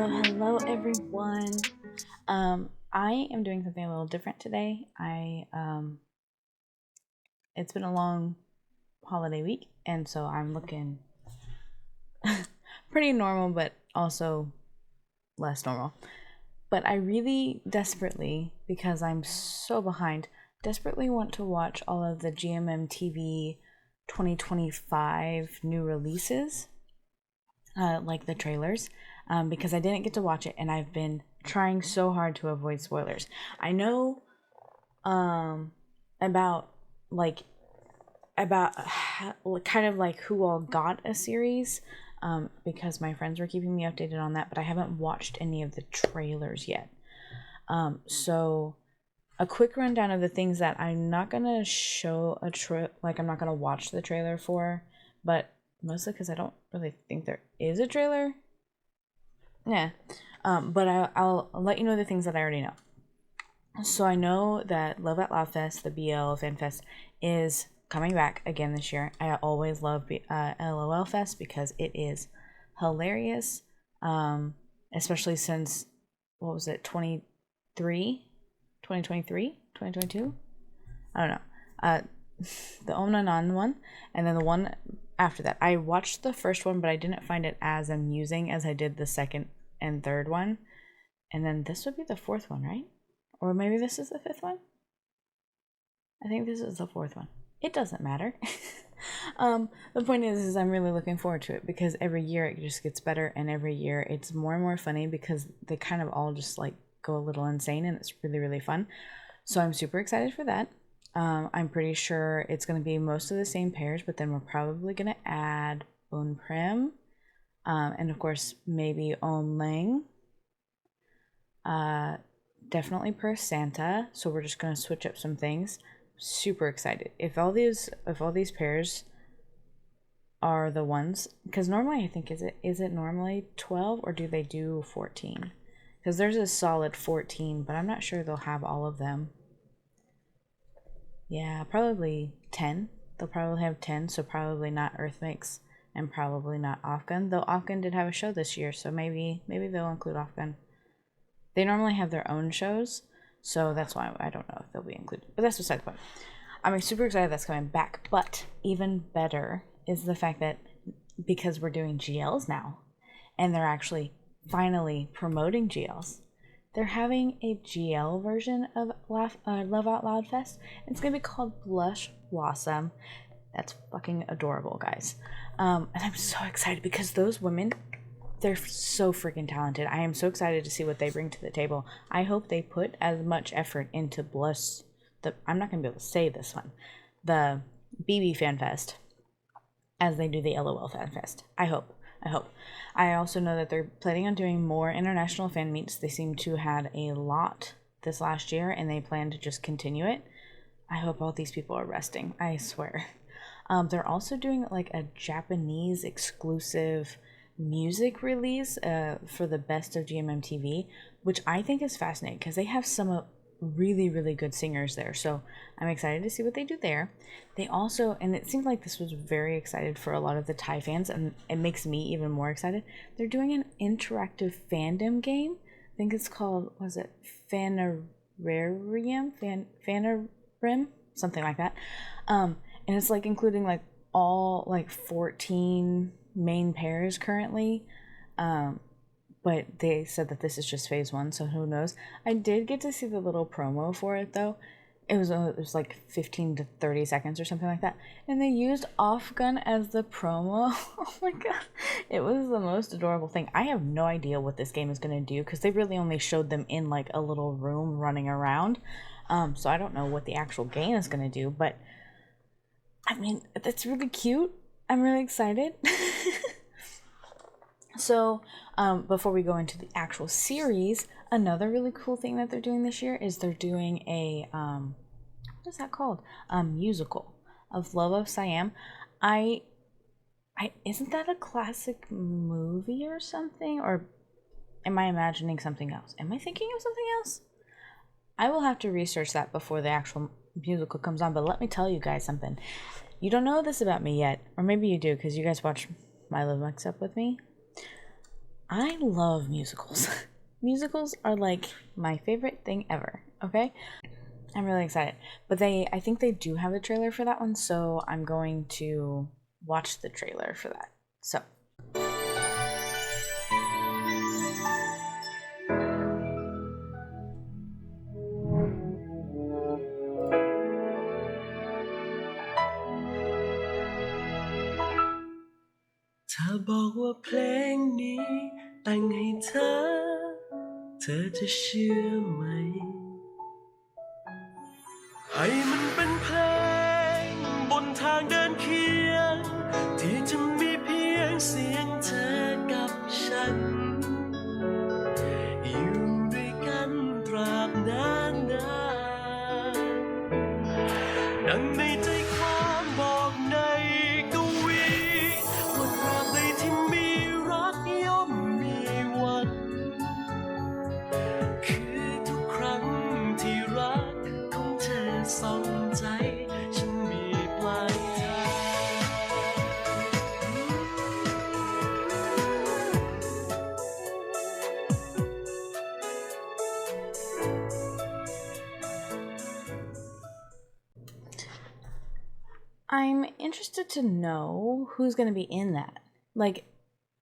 Hello everyone. I am doing something a little different today. It's been a long holiday week, and so I'm looking pretty normal, but also less normal. But I really desperately, because I'm so behind, desperately want to watch all of the GMMTV 2025 new releases, like the trailers, because I didn't get to watch it, and I've been trying so hard to avoid spoilers. I know about kind of like who all got a series, because my friends were keeping me updated on that, but I haven't watched any of the trailers yet. So a quick rundown of the things that I'm not gonna show I'm not gonna watch the trailer for, but mostly because I don't really think there is a trailer. Yeah. But I'll let you know the things that I already know. So I know that Love at Loud Fest, the BL Fan Fest, is coming back again this year. I always love LOL Fest because it is hilarious, especially since, what was it, 2023, 2022? I don't know. The Omnanon one, and then the one after that. I watched the first one, but I didn't find it as amusing as I did the second and third one. And then this would be the fourth one, right? Or maybe this is the fifth one? I think this is the fourth one. It doesn't matter. The point is I'm really looking forward to it because every year it just gets better, and every year it's more and more funny because they kind of all just like go a little insane, and it's really, really fun. So I'm super excited for that. I'm pretty sure it's going to be most of the same pairs, but then we're probably going to add Bon Prim, and of course maybe On Lang. Definitely Per Santa. So we're just going to switch up some things. Super excited. If all these pairs are the ones, because normally I think is it normally 12 or do they do 14? Because there's a solid 14, but I'm not sure they'll have all of them. Yeah, probably 10. They'll probably have 10, so probably not Earth Mix and probably not Afghan. Though Afghan did have a show this year, so maybe they'll include Afghan. They normally have their own shows, so that's why I don't know if they'll be included. But that's beside the point. I'm super excited that's coming back, but even better is the fact that because we're doing GLs now, and they're actually finally promoting GLs, they're having a GL version of Love Out Loud Fest. It's going to be called Blush Blossom. That's fucking adorable, guys. And I'm so excited because those women, they're so freaking talented. I am so excited to see what they bring to the table. I hope they put as much effort into I'm not going to be able to say this one, the BB Fan Fest, as they do the LOL Fan Fest. I hope. I also know that they're planning on doing more international fan meets. They seem to had a lot this last year, and they plan to just continue it. I hope all these people are resting. I swear. They're also doing like a Japanese exclusive music release for the best of GMMTV, which I think is fascinating because they have some really, really good singers there. So I'm excited to see what they do there. They also, and it seemed like this was very excited for a lot of the Thai fans, and it makes me even more excited. They're doing an interactive fandom game. I think it's called, was it Fanarium? Fanarim? Something like that. And it's like including like all like 14 main pairs currently. But they said that this is just phase 1, so who knows. I did get to see the little promo for it though. It was like 15 to 30 seconds or something like that, and they used Afghan as the promo. Oh my god, it was the most adorable thing. I have no idea what this game is going to do because they really only showed them in like a little room running around, so I don't know what the actual game is going to do, but I mean, that's really cute. I'm really excited. So, before we go into the actual series, another really cool thing that they're doing this year is they're doing a, what is that called? Musical of Love of Siam. Isn't that a classic movie or something? Or am I imagining something else? Am I thinking of something else? I will have to research that before the actual musical comes on, but let me tell you guys something. You don't know this about me yet, or maybe you do because you guys watch My Love Mix Up with me. I love musicals. Musicals are like my favorite thing ever, okay? I'm really excited. But I think they do have a trailer for that one, so I'm going to watch the trailer for that. So. Th บอกว่าเพลงนี้แต่งให้เธอจะเชื่อไหมให้มันเป็นเพลงบนทางเดินเคียงที่จะมีเพียงเสียงเธอกับฉันอยู่ด้วยกันตราบนานดังในใจความบอกในกวีว่าตราบใดที่มีรักย่อมมีวันคือทุกครั้งที่รักของเธอส่องใจฉันมีปลายทาง I'm interested to know who's going to be in that. Like,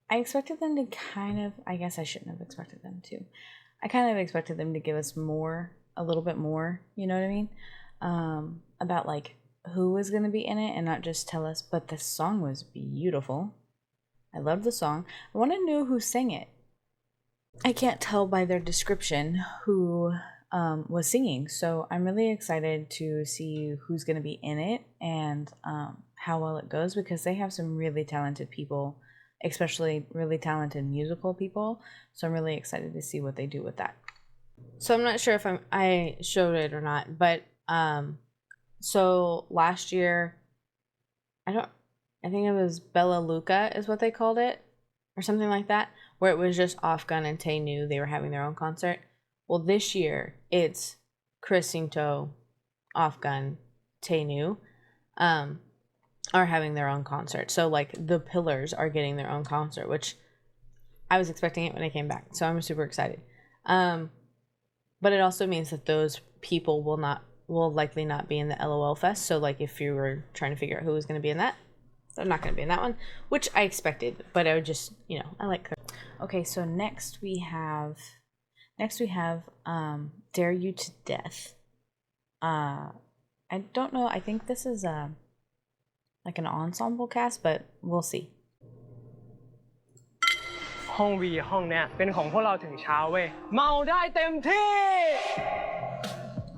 I expected them to I guess I shouldn't have expected them to. I kind of expected them to give us a little bit more, you know what I mean? About like who was going to be in it and not just tell us, but the song was beautiful. I loved the song. I want to know who sang it. I can't tell by their description who was singing, so I'm really excited to see who's going to be in it and how well it goes, because they have some really talented people, especially really talented musical people, so I'm really excited to see what they do with that. So I'm not sure if I showed it or not, but so last year, I think it was Bella Luca is what they called it, or something like that, where it was just Afgan and Tainu. They were having their own concert. Well, this year it's Chris Cinto, Afgan, Tainu, are having their own concert. So like the Pillars are getting their own concert, which I was expecting it when I came back. So I'm super excited. But it also means that those people will likely not be in the LOL Fest. So like if you were trying to figure out who was going to be in that, they're not going to be in that one, which I expected, but I would just, I like her. Okay, so next we have Dare You to Death. I don't know, I think this is like an ensemble cast, but we'll see. ห้องวีห้องเนี้ยเป็นของพวกเราถึงเช้าเว้ยเมาได้เต็มที่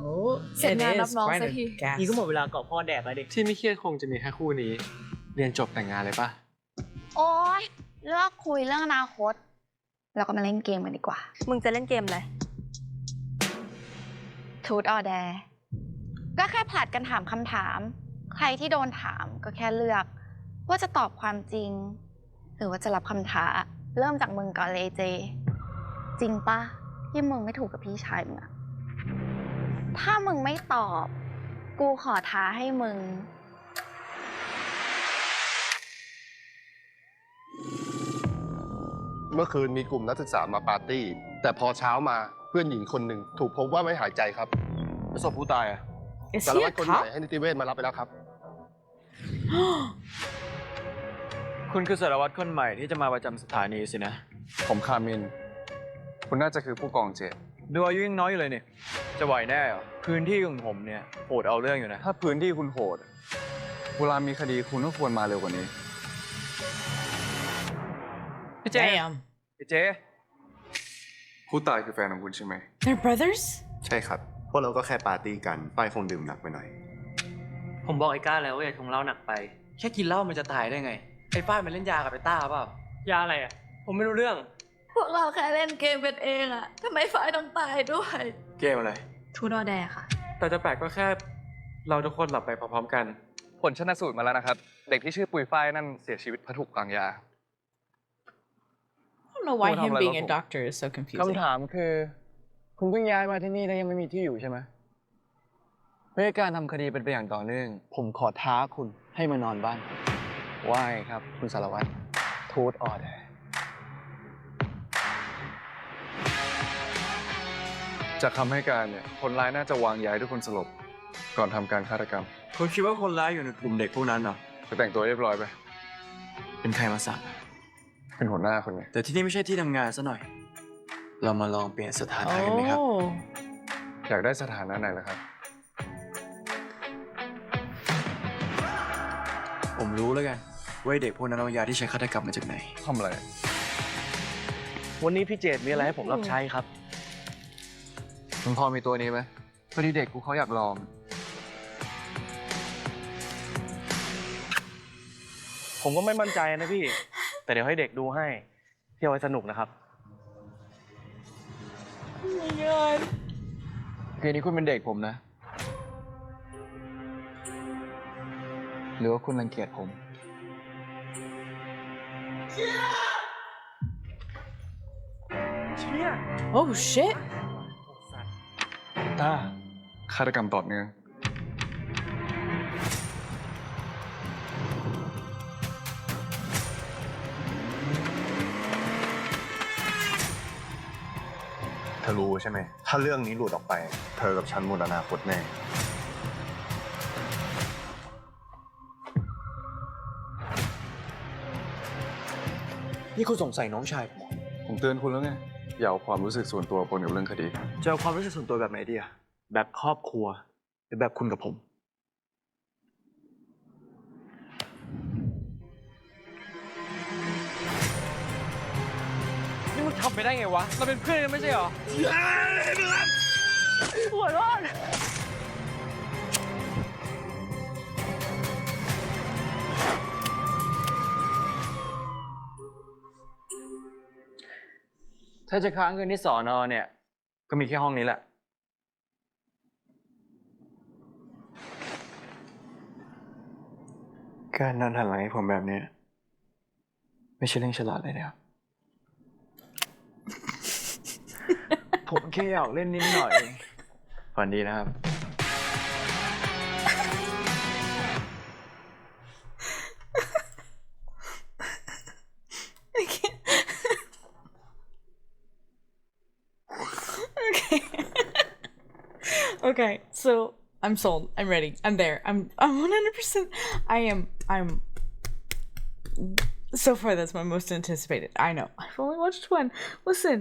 Oh, It is quite a a cast. นี่ก็หมดเวลาเกาะพ่อแดกแล้วดิ ที่ไม่เครียดคงจะมีแค่คู่นี้ เรียนจบแต่งงานเลยปะ โอ๊ยเลิกคุยเรื่องอนาคตเราก็มาเล่นเกมกันดีกว่า มึงจะเล่นเกมอะไร ทูตออแดก็แค่ผลัดกันถามคำถาม ใครที่โดนถามก็แค่เลือกว่าจะตอบความจริง หรือว่าจะรับคำท้าเริ่มจากมึงก่อนเลยเจ จริงปะที่มึงไม่ถูกกับพี่ชายมึงอะถ้ามึงไม่ตอบกูขอท้าให้มึง เมื่อคืนมีกลุ่มนักศึกษามาปาร์ตี้ แต่พอเช้ามาเพื่อนหญิงคนหนึ่งถูกพบว่าไม่หายใจครับแล้วศพผู้ตายอะ Is สาร he วั a ตรคนใหม่ cop? ให้นิติเวชมารับไปแล้วครับ คุณคือสารวัตรคนใหม่ที่จะมาประจำสถานีสินะ ผมคามิน คุณน่าจะคือผู้กองเจต ดูอายุยังน้อยอยู่เลยเนี่ยจะไหวแน่เหรอพื้นที่ของผมเนี่ยโหดเอาเรื่องอยู่นะ ถ้าพื้นที่คุณโหด เวลามีคดีคุณก็ควรมาเร็วกว่านี้ พี่เจ Damn. พี่เจ ผู้ตายคือแฟนของคุณใช่ไหม They're brothers? ใช่ครับ พวกเราก็แค่ปาร์ตี้กันป้ายคงดื่มหนักไปหน่อย ผมบอกไอ้ก้าแล้วว่าอย่าทงเหล้าหนักไป แค่กินเหล้ามันจะตายได้ไง ไอ้ฝ้ายมันเล่นยากับไอ้ต้าเปล่า ยาอะไรอ่ะ ผมไม่รู้เรื่อง พวกเราแค่เล่นเกมเป็นเองอะทำไมฝ่ายต้องตายด้วย เกมอะไร ทูดอแดค่ะ แต่จะแปลกก็แค่เราทุกคนหลับไปพร้อมๆกัน ผลชนสูตรมาแล้วนะครับ เด็กที่ชื่อปุยฝ้ายนั่นเสียชีวิตเพราะถูกวางยา I don't know why Hold on, him let being me a look. doctor is so confusing. คำถามคือ คุณเพิ่งย้ายมาที่นี่แล้วยังไม่มีที่อยู่ใช่ไหมเพื่อการทำคดีเป็นไปอย่างต่อเนื่อง ผมขอท้าคุณให้มานอนบ้านว่าไงครับ คุณสารวัตรทูตออแด จากคำให้การเนี่ยคนร้ายน่าจะวางยาทุกคนสลบก่อนทำการฆาตกรรม คุณคิดว่าคนร้ายอยู่ในกลุ่มเด็กพวกนั้นเหรอ ไปแต่งตัวเรียบร้อยไป เป็นใครมาสั่ง เป็นหัวหน้าคนไง แต่ที่นี่ไม่ใช่ที่ทำงานซะหน่อย เรามาลองเปลี่ยนสถานะกันไหมครับ Oh. อยากได้สถานะไหนล่ะครับ ผมรู้แล้วกันว่าเด็กพวกนั้นเอายาที่ใช้ฆาตกรรมมาจากไหน ทำอะไร วันนี้พี่เจตมีอะไรให้ผมรับใช้ครับ มึงพอมีตัวนี้ไหมพอดีเด็กกูเขาอยากลอง ผมก็ไม่มั่นใจนะพี่ แต่เดี๋ยวให้เด็กดูให้เที่ยวให้สนุกนะครับ Oh my god. คืนนี้คุณเป็นเด็กผมนะ หรือว่าคุณรังเกียจผม Oh shit. ต้าฆาตกรรมต่อเนื่อง เธอรู้ใช่ไหม ถ้าเรื่องนี้หลุดออกไป เธอกับฉันหมดอนาคตแน่ นี่คุณสงสัยน้องชายผม ผมเตือนคุณแล้วไง อย่าเอาความรู้สึกส่วนตัวปนกับเรื่องคดี จะเอาความรู้สึกส่วนตัวแบบไหนดีอะแบบครอบครัว หรือแบบคุณกับผม นี่มึงทำไปได้ไงวะ เราเป็นเพื่อนกันไม่ใช่เหรอหัวร้อน ถ้าจะค้างคืนที่สอนอเนี่ย ก็มีแค่ห้องนี้แหละ การนอนหันหลังให้ผมแบบนี้ ไม่ใช่เรื่องฉลาดเลยนะครับ ผมแค่อยากเล่นนิดหน่อยฝันดีนะครับ I can't. Okay. Okay, so I'm sold. I'm ready. I'm there. I'm 100%. I'm so far that's my most anticipated. I know. I've only watched one. Listen,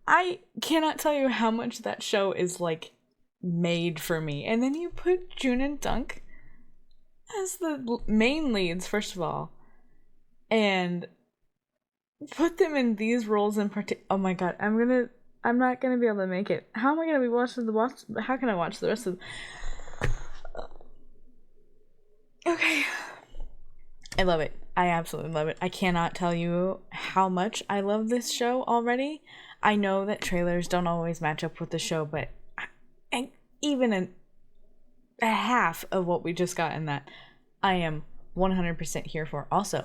I cannot tell you how much that show is like made for me. And then you put June and Dunk as the main leads, first of all. And put them in these roles in particular. Oh my god, I'm not gonna be able to make it. How am I gonna be how can I watch the rest of Okay. I love it. I absolutely love it. I cannot tell you how much I love this show already. I know that trailers don't always match up with the show, but even a half of what we just got in that, I am 100% here for. Also,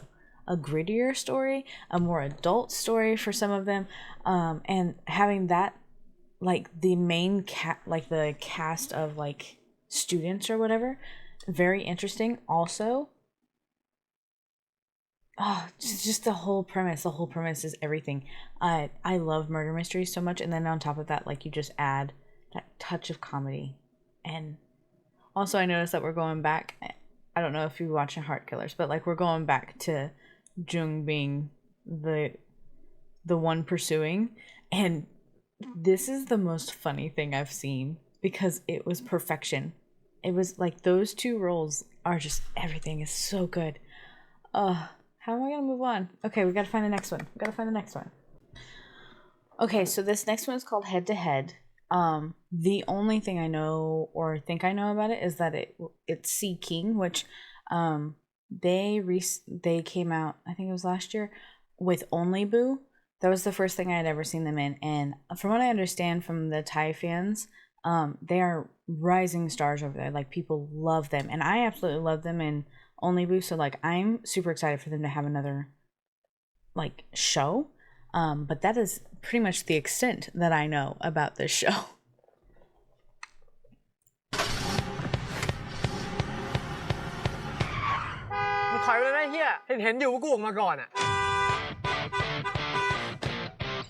a grittier story, a more adult story for some of them, and having that, like the main the cast of like students or whatever, very interesting. Also, just the whole premise. The whole premise is everything. I love murder mysteries so much, and then on top of that, like you just add that touch of comedy, and also I noticed that we're going back. I don't know if you're watching Heart Killers, but like we're going back to Jung being the one pursuing, and this is the most funny thing I've seen because it was perfection. It was like those two roles are just everything is so good. How am I gonna move on? Okay, we gotta find the next one. Okay, so this next one is called Head2Head. The only thing I know or think I know about it is that it's Sea King, which they came out, I think it was last year, with Only Boo. That was the first thing I had ever seen them in, and from what I understand from the Thai fans, they are rising stars over there. Like people love them, and I absolutely love them in Only Boo. So like I'm super excited for them to have another like show. But that is pretty much the extent that I know about this show. มึงถอยไปเลยนะเฮียเห็นอยู่ว่ากูออกมาก่อนอ่ะ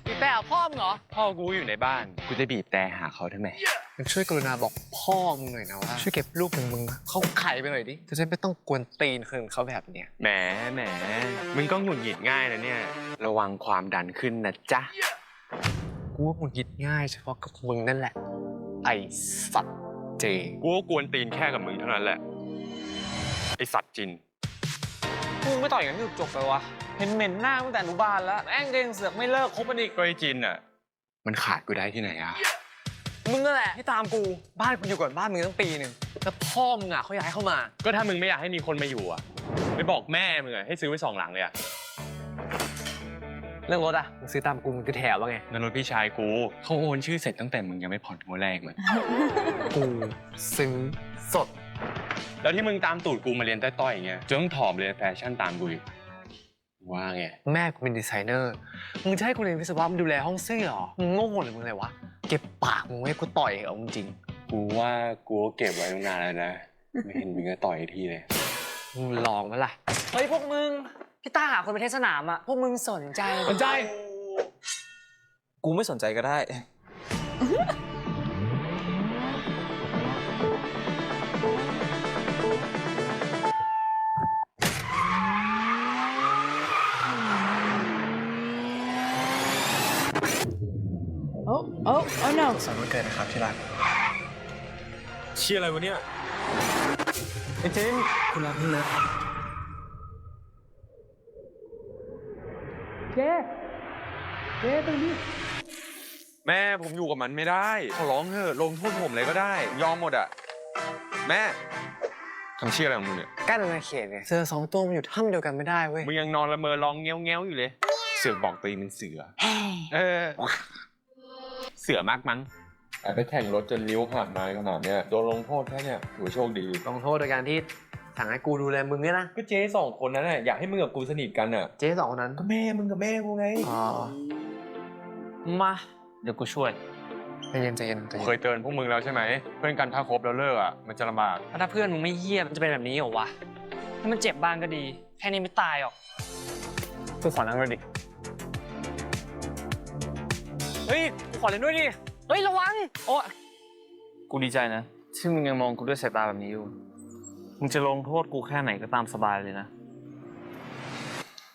พี่แป้ หาพ่อมึงเหรอ พ่อกูอยู่ในบ้านกูจะบีบแต่หาเขาทำไม มึงช่วยกรุณาบอกพ่อมึงหน่อยนะว่าช่วยเก็บลูกมึงเขาไข่ไปหน่อยดิจะได้ไม่ต้องกวนตีนคนเขาแบบเนี้ย แหมมึงก็หงุดหงิดง่ายนะเนี่ยระวังความดันขึ้นนะจ๊ะ กูว่ามึงคิดง่ายเฉพาะกับมึงนั่นแหละไอ้สัตว์เจ กูก็กวนตีนแค่กับมึงเท่านั้นแหละไอสัตว์จิน มึงไม่ต่อยกันไม่จบเลยวะเห็นเหม็นหน้าตั้งแต่อนุบาลแล้วแม่งเด้งเสือกไม่เลิกคบกันอีก ก็ไอจินอ่ะมันขาดกูได้ที่ไหนอ่ะ มึงนั่นแหละที่ตามกูบ้านกูอยู่ก่อนบ้านมึงตั้งปีหนึ่งแล้วพ่อมึงอ่ะเขาย้ายเข้ามาก็ถ้ามึงไม่อยากให้มีคนมาอยู่อ่ะไปบอกแม่มึงอ่ะให้ซื้อไว้2 หลังเลยอ่ะ เรื่องรถอ่ะมึงซื้อตามกูมึงคือแถวว่าไง นั่นรถพี่ชายกูเขาโอนชื่อเสร็จตั้งแต่มึงยังไม่ผ่อนงวดแรกเลย กูซื้อสด แล้วที่มึงตามตูดกูมาเรียนต้อยๆอย่างเงี้ยจนต้องถอมเรียนแฟชั่นตามกูอีกว่าไงแม่กูเป็นดีไซเนอร์มึงจะให้กูเรียนวิศวะมึงดูแลห้องเสื้อเหรอมึงโง่หรือมึงอะไรวะเก็บปากมึงไว้กูต่อยเอาจริง กูว่ากูก็เก็บไว้ตั้งนานแล้วนะไม่เห็นมึงก็ต่อยทีเลย มึงลองไหมล่ะเฮ้ยพวกมึงพี่ต้าหาคนไปเทศสนามอ่ะพวกมึงสนใจกูไม่สนใจก็ได้ Oh no สอนวันเกิดนะครับที่รัก เชี่ยอะไรวะเนี่ย ไอ้จินคุณรักพี่เลิฟเจ๊ตรงนี้ แม่ผมอยู่กับมันไม่ได้ขอร้องเถอะลงโทษผมเลยก็ได้ยอมหมดอ่ะแม่ทำเชี่ยอะไรของมึงเนี่ย กั้นอาณาเขตไงเสือ2 ตัวมันอยู่ถ้ำเดียวกันไม่ได้เว้ยมึงยังนอนละเมอร้องเงี้ยวๆอยู่เลยเสือกบอกตัวเองเป็นเสือเสือมากมั้งไปแข่งรถจนนิ้วขาดมาขนาดเนี้ยโดนลงโทษแค่เนี้ยถือว่าโชคดีลงโทษโดยการที่สั่งให้กูดูแลมึงเนี่ยนะก็เจ๊2 คนนั้นน่ะอยากให้มึงกับกูสนิทกันอ่ะเจ๊2 คนนั้นก็แม่มึงกับแม่กูไงมาเดี๋ยวกูช่วยใจเย็นเคยเตือนพวกมึงแล้วใช่ไหมเพื่อนกันถ้าคบแล้วเลิกอ่ะมันจะลำบากถ้าเพื่อนมึงไม่เหี้ยมันจะเป็นแบบนี้เหรอวะถ้ามันเจ็บบ้างก็ดีแค่นี้ไม่ตายหรอกกูขอนั่งด้วยดิเฮ้ยขอเล่นด้วยดิเฮ้ยระวังโอ้กูดีใจนะที่มึงยังมองกูด้วยสายตาแบบนี้อยู่มึงจะลงโทษกูแค่ไหนก็ตามสบายเลยนะ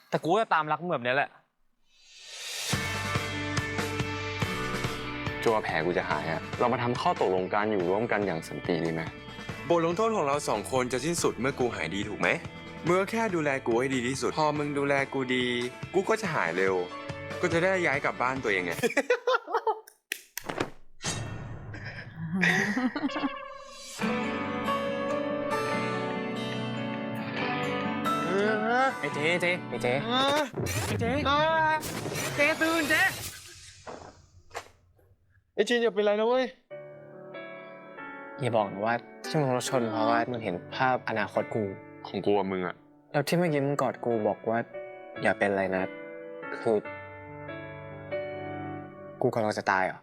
แต่กูจะตามรักมึงแบบนี้แหละจัวแผลกูจะหายอ่ะเรามาทำข้อตกลงการอยู่ร่วมกันอย่างสันติดีไหมบทลงโทษของเรา2 คนจะสิ้นสุดเมื่อกูหายดีถูกไหมเมื่อแค่ดูแลกูให้ดีที่สุดพอมึงดูแลกูดีกูก็จะหายเร็วก็จะได้ย้ายกลับบ้านตัวเองไง ไอ้เจ๊ตื่นเจ๊ไอ้จีนอย่าเป็นไรนะเว้ยอย่าบอกนะว่าที่มึงรถชนเพราะว่ามึงเห็นภาพอนาคตกูของกูกับมึงอะแล้วที่เมื่อกี้มึงกอดกูบอกว่าอย่าเป็นอะไรนะคือกูกำลังจะตายเหรอ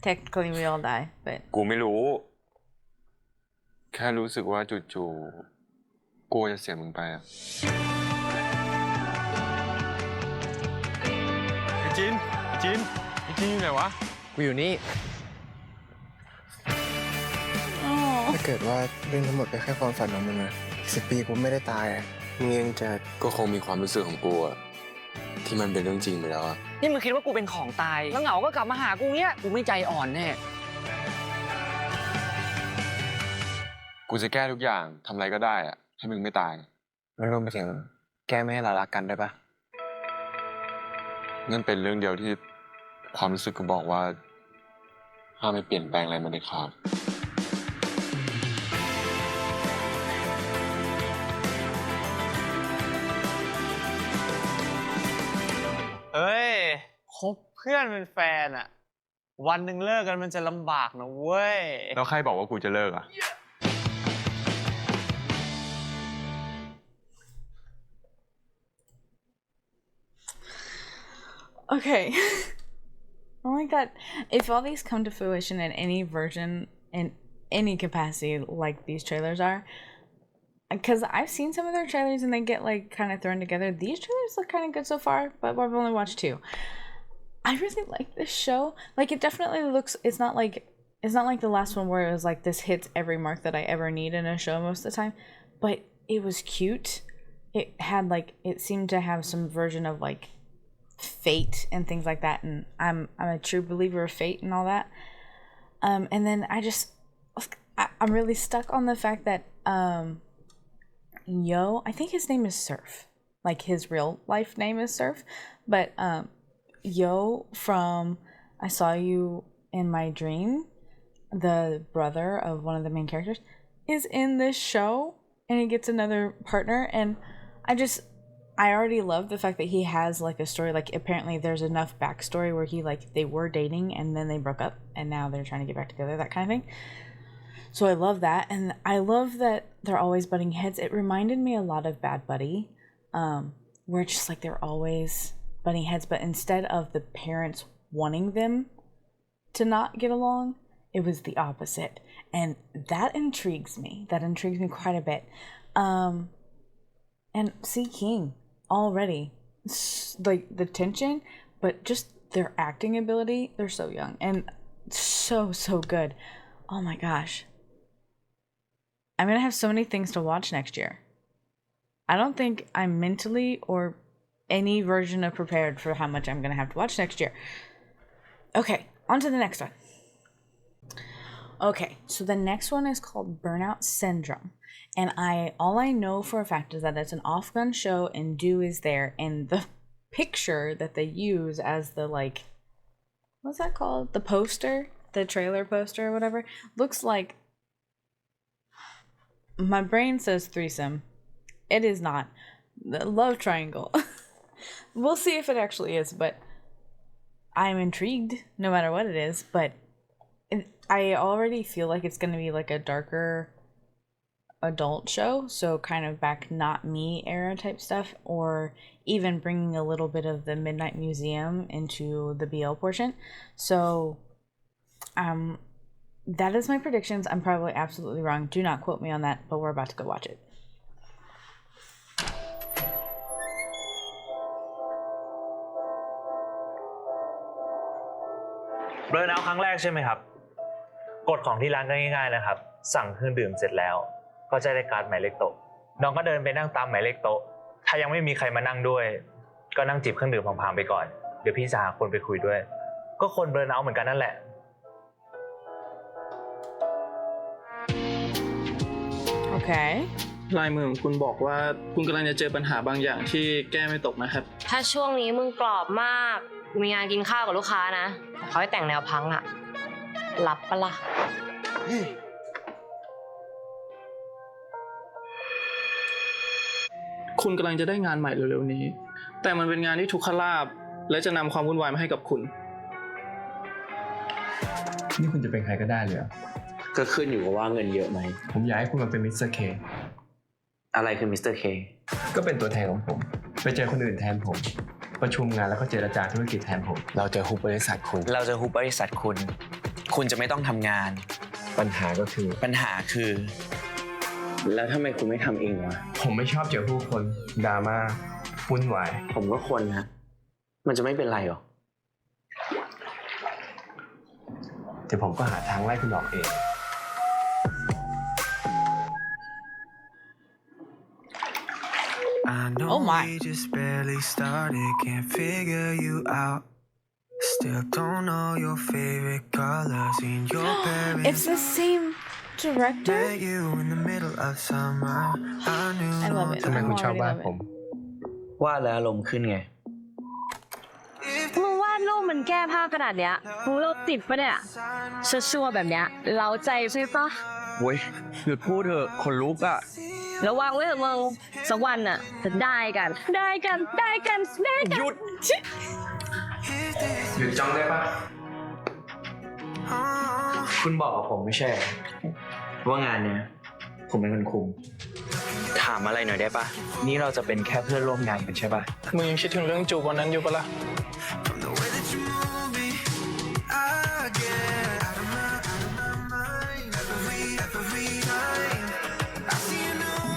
Technically we all die but กูไม่รู้แค่รู้สึกว่าจู่ๆกูจะเสียมึงไปอะไอ้จีนอยู่ไหนวะกูอยู่นี่ถ้าเกิดว่าเรื่องทั้งหมดเป็นแค่ความฝันของมึงนะ10 ปีกูไม่ได้ตายมึงยังจะก็คงมีความรู้สึกของกูอะที่มันเป็นเรื่องจริงไปแล้วอะนี่มึงคิดว่ากูเป็นของตายแล้วเหงาก็กลับมาหากูเนี้ยกูไม่ใจอ่อนแน่กูจะแก้ทุกอย่างทำอะไรก็ได้อะให้มึงไม่ตายมันรวมไปถึงแก้ไม่ให้เรารักกันได้ปะนั่นเป็นเรื่องเดียวที่ความรู้สึกกูบอกว่าห้ามไม่เปลี่ยนแปลงอะไรมันเด็ดขาดเฮ้ยคบเพื่อนเป็นแฟนอะวันหนึ่งเลิกกันมันจะลำบากนะเว้ยแล้วใครบอกว่ากูจะเลิกอะOkay. Oh my god. If all these come to fruition in any version, in any capacity like these trailers are, because I've seen some of their trailers and they get like kind of thrown together. These trailers look kind of good so far, but I've only watched 2. I really like this show. Like, it definitely looks, it's not like the last one where it was like, this hits every mark that I ever need in a show most of the time, but it was cute. It had like, it seemed to have some version of like fate and things like that, and I'm a true believer of fate and all that. And then I'm really stuck on the fact that Yo, I think his name is Surf, like his real life name is Surf, but Yo from I Saw You in My Dream, the brother of one of the main characters, is in this show, and he gets another partner, and I already love the fact that he has like a story, like apparently there's enough backstory where they were dating and then they broke up and now they're trying to get back together, that kind of thing. So I love that, and I love that they're always butting heads. It reminded me a lot of Bad Buddy, where it's just like they're always butting heads, but instead of the parents wanting them to not get along, it was the opposite, and that intrigues me. That intrigues me quite a bit. And C. King already, like the tension, but just their acting ability. They're so young and so good. Oh my gosh. I'm gonna have so many things to watch next year. I don't think I'm mentally or any version of prepared for how much I'm gonna have to watch next year. Okay, on to the next one. Okay, so the next one is called Burnout Syndrome. And all I know for a fact is that it's an Afghan show and Do is there, and the picture that they use as the like, what's that called? The poster? The trailer poster or whatever, looks like, my brain says threesome. It is not. The love triangle. We'll see if it actually is, but I'm intrigued no matter what it is, but I already feel like it's going to be like a darker adult show, so kind of back Not Me era type stuff, or even bringing a little bit of the Midnight Museum into the BL portion. So that is my predictions. I'm probably absolutely wrong. Do not quote me on that, but we're about to go watch it. Burnout ครั้งแรกใช่ไหมครับกฎของที่ร้านก็ง่ายๆนะครับสั่งเครื่องดื่มเสร็จแล้วก็จะได้การ์ดหมายเลขโต๊ะน้องก็เดินไปนั่งตามหมายเลขโต๊ะถ้ายังไม่มีใครมานั่งด้วยก็นั่งจิบเครื่องดื่มพางๆไปก่อนเดี๋ยวพี่จะหาคนไปคุยด้วยก็คนเบิร์นเอาท์เหมือนกันนั่นแหละ โอเค ลายมือของคุณบอกว่าคุณกำลังจะเจอปัญหาบางอย่างที่แก้ไม่ตกนะครับถ้าช่วงนี้มึงกรอบมากมีงานกินข้าวกับลูกค้านะเขาให้แต่งแนวพังอะรับปะล่ะคุณกำลังจะได้งานใหม่เร็วๆนี้แต่มันเป็นงานที่ทุกขลาภและจะนำความวุ่นวายมาให้กับคุณนี่คุณจะเป็นใครก็ได้เลยก็ขึ้นอยู่กับว่าเงินเยอะไหมผมอยากให้คุณมาเป็นมิสเตอร์เคอะไรคือมิสเตอร์เคก็เป็นตัวแทนของผมไปเจอคนอื่นแทนผมประชุมงานแล้วก็เจรจาธุรกิจแทนผมเราจะฮุบบริษัทคุณคุณจะไม่ต้องทำงานปัญหาคือแล้วทำไมคุณไม่ทำเองวะผมไม่ชอบเจอผู้คนดราม่าวุ่นวายผมก็คนนะมันจะไม่เป็นไรหรอเดี๋ยวผมก็หาทางไล่คุณออกเองOh my. Just barely started, can't figure you out. Still don't know your favorite colors in your parents. It's the same director. Met you in the middle of summer. I love it. ทำไมคุณชอบวาดผมวาดแล้วอารมณ์ขึ้นไงมึงวาดรูปมันแก้ผ้าขนาดเนี้ยมึงโรคติดปะเนี่ยชัวร์แบบเนี้ยเล้าใจใช่ปะโว้ยหยุดพูดเถอะคนลุกอะระวังไว้เถอะมึงสักวันน่ะจะได้กันหยุดจ้องได้ปะคุณบอกกับผมไม่ใช่ว่างานเนี้ยผมเป็นคนคุมถามอะไรหน่อยได้ปะนี่เราจะเป็นแค่เพื่อนร่วมงานกันใช่ปะมึงยังคิดถึงเรื่องจูบวันนั้นอยู่ปะล่ะ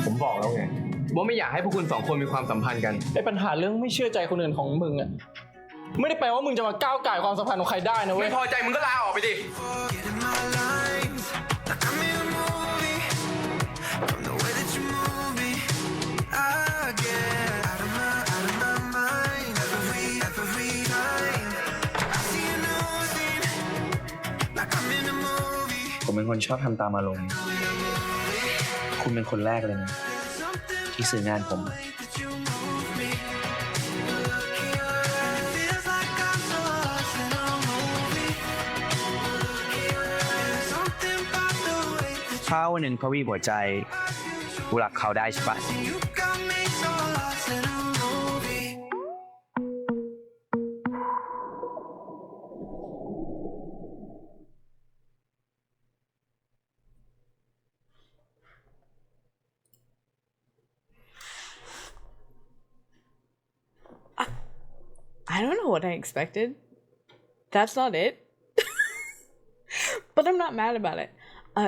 ผมบอกแล้วไงว่าไม่อยากให้พวกคุณสองคนมีความสัมพันธ์กันไอ้ปัญหาเรื่องไม่เชื่อใจคนอื่นของมึงอะ ไม่ได้แปลว่ามึงจะมาก้าวก่ายความสัมพันธ์ของใครได้นะเว้ย ไม่พอใจมึงก็ลาออกไปดิ ผมเป็นคนชอบทำตามอารมณ์คุณเป็นคนแรกเลยนะที่ซื้องานผม ถ้าวันหนึ่งเขามีหัวใจกูรักเขาได้ใช่ปะ I don't know what I expected. That's not it. But I'm not mad about it.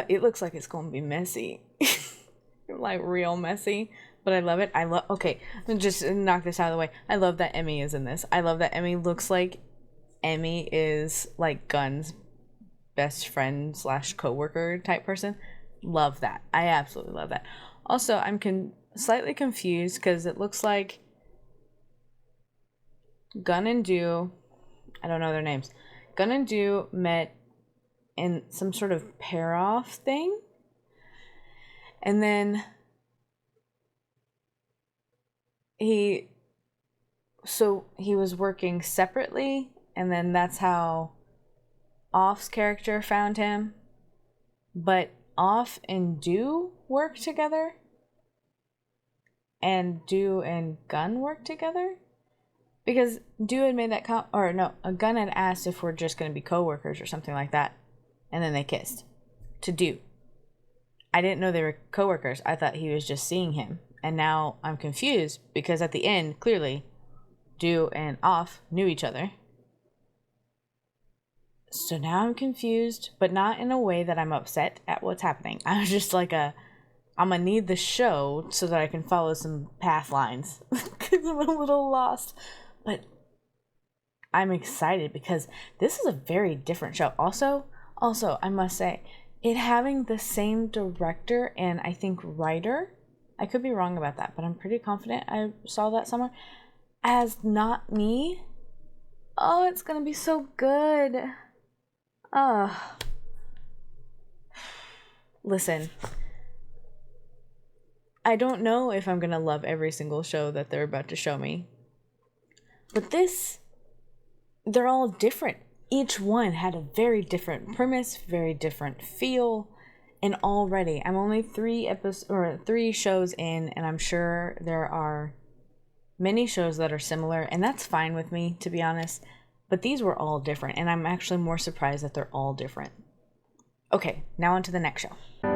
It looks like it's gonna be messy. Like real messy. But I love it. Okay, just knock this out of the way. I love that Emmy is in this. I love that Emmy looks like Emmy is like Gunn's best friend / co-worker type person. Love that. I absolutely love that. Also, I'm slightly confused because it looks like Gunn and Do, I don't know their names. Gunn and Do met in some sort of pair-off thing. And then he was working separately, and then that's how Off's character found him. But Off and Do work together, and Do and Gunn work together. Because Do had made that Gunn had asked if we're just going to be co-workers or something like that. And then they kissed. To Do. I didn't know they were co-workers. I thought he was just seeing him. And now I'm confused because at the end, clearly, Do and Off knew each other. So now I'm confused, but not in a way that I'm upset at what's happening. I was just like I'm gonna need the show so that I can follow some path lines. Because I'm a little lost. But I'm excited because this is a very different show. Also, I must say, it having the same director and I think writer, I could be wrong about that, but I'm pretty confident I saw that somewhere, as Not Me. Oh, it's gonna be so good. Listen, I don't know if I'm gonna love every single show that they're about to show me. But they're all different. Each one had a very different premise, very different feel. And already, I'm only 3 shows in, and I'm sure there are many shows that are similar, and that's fine with me, to be honest. But these were all different, and I'm actually more surprised that they're all different. Okay, now on to the next show.